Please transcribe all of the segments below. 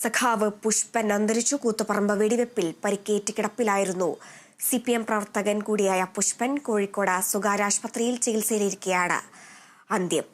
സഖാവ് പുഷ്പൻ അന്തരിച്ചു. കൂത്തുപറമ്പ് വെടിവെപ്പിൽ പരിക്കേറ്റ് കിടപ്പിലായിരുന്നു. CPM പ്രവർത്തകൻ കൂടിയായ പുഷ്പൻ കോഴിക്കോട് സ്വകാര്യ ആശുപത്രിയിൽ ചികിത്സയിലിരിക്കെയാണ് അന്ത്യം.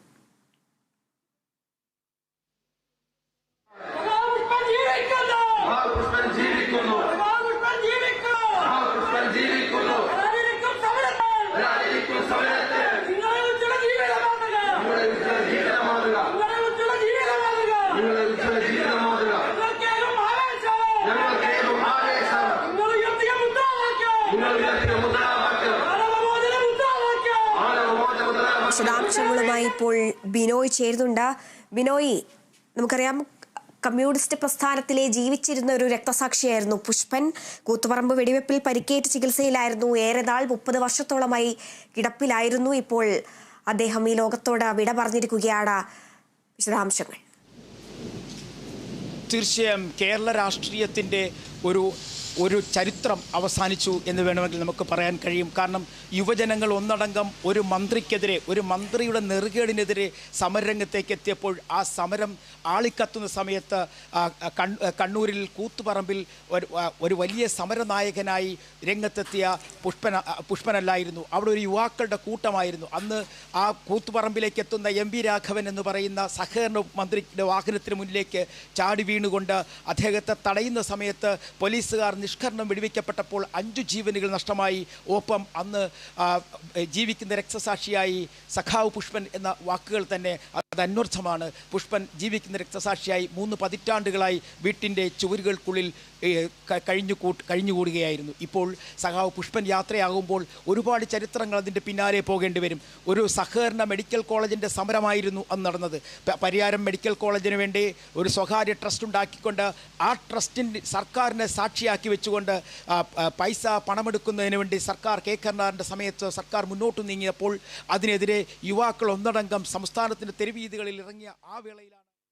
വിശദാംശങ്ങളുമായി ഇപ്പോൾ ബിനോയ് ചേരുന്നുണ്ട്. ബിനോയ്, നമുക്കറിയാം കമ്മ്യൂണിസ്റ്റ് പ്രസ്ഥാനത്തിലെ ജീവിച്ചിരുന്ന ഒരു രക്തസാക്ഷിയായിരുന്നു പുഷ്പൻ. കൂത്തുപറമ്പ് വെടിവെപ്പിൽ പരിക്കേറ്റ് ചികിത്സയിലായിരുന്നു. ഏറെ നാൾ 30 വർഷത്തോളമായി കിടപ്പിലായിരുന്നു. ഇപ്പോൾ അദ്ദേഹം ഈ ലോകത്തോട് വിട പറഞ്ഞിരിക്കുകയാണ്. വിശദാംശങ്ങൾ. തീർച്ചയായും കേരള രാഷ്ട്രീയത്തിൻ്റെ ഒരു ചരിത്രം അവസാനിച്ചു എന്ന് വേണമെങ്കിൽ നമുക്ക് പറയാൻ കഴിയും. കാരണം യുവജനങ്ങൾ ഒന്നടങ്കം ഒരു മന്ത്രിക്കെതിരെ, ഒരു മന്ത്രിയുടെ നെറുകേടിനെതിരെ സമരരംഗത്തേക്ക് എത്തിയപ്പോൾ ആ സമരം ആളിക്കത്തുന്ന സമയത്ത് കണ്ണൂരിൽ കൂത്തുപറമ്പിൽ ഒരു വലിയ സമരനായകനായി രംഗത്തെത്തിയ പുഷ്പനല്ലായിരുന്നു. അവിടെ ഒരു യുവാക്കളുടെ കൂട്ടമായിരുന്നു. അന്ന് ആ കൂത്തുപറമ്പിലേക്ക് എത്തുന്ന MP രാഘവൻ എന്ന് പറയുന്ന സഹകരണ മന്ത്രിയുടെ വാഹനത്തിന് മുന്നിലേക്ക് ചാടി വീണുകൊണ്ട് അദ്ദേഹത്തെ തടയുന്ന സമയത്ത് പോലീസുകാർ നിഷ്കരണം വെടിവെക്കപ്പെട്ടപ്പോൾ 5 ജീവനുകൾ നഷ്ടമായി. ഒപ്പം അന്ന് ജീവിക്കുന്ന രക്തസാക്ഷിയായി സഖാവ് പുഷ്പൻ എന്ന വാക്കുകൾ തന്നെ അത് അന്വർത്ഥമാണ്. പുഷ്പൻ ജീവിക്കുന്ന രക്തസാക്ഷിയായി 3 പതിറ്റാണ്ടുകളായി വീട്ടിൻ്റെ ചുവരുകൾക്കുള്ളിൽ കഴിഞ്ഞുകൂടുകയായിരുന്നു. ഇപ്പോൾ സഖാവ് പുഷ്പൻ യാത്രയാകുമ്പോൾ ഒരുപാട് ചരിത്രങ്ങൾ അതിൻ്റെ പിന്നാലെ പോകേണ്ടി വരും. ഒരു സഹകരണ മെഡിക്കൽ കോളേജിൻ്റെ സമരമായിരുന്നു അന്ന് നടന്നത്. പരിയാരം മെഡിക്കൽ കോളേജിന് വേണ്ടി ഒരു സ്വകാര്യ ട്രസ്റ്റ് ഉണ്ടാക്കിക്കൊണ്ട് ആ ട്രസ്റ്റിൻ്റെ സർക്കാരിനെ സാക്ഷിയാക്കി വെച്ചുകൊണ്ട് പൈസ പണമെടുക്കുന്നതിന് വേണ്ടി സർക്കാർ കരുണാകരൻ്റെ സമയത്ത് സർക്കാർ മുന്നോട്ട് നീങ്ങിയപ്പോൾ അതിനെതിരെ യുവാക്കൾ ഒന്നടങ്കം സംസ്ഥാനത്തിൻ്റെ തെരുവീതികളിൽ ഇറങ്ങിയ ആ വേളയിലാണ്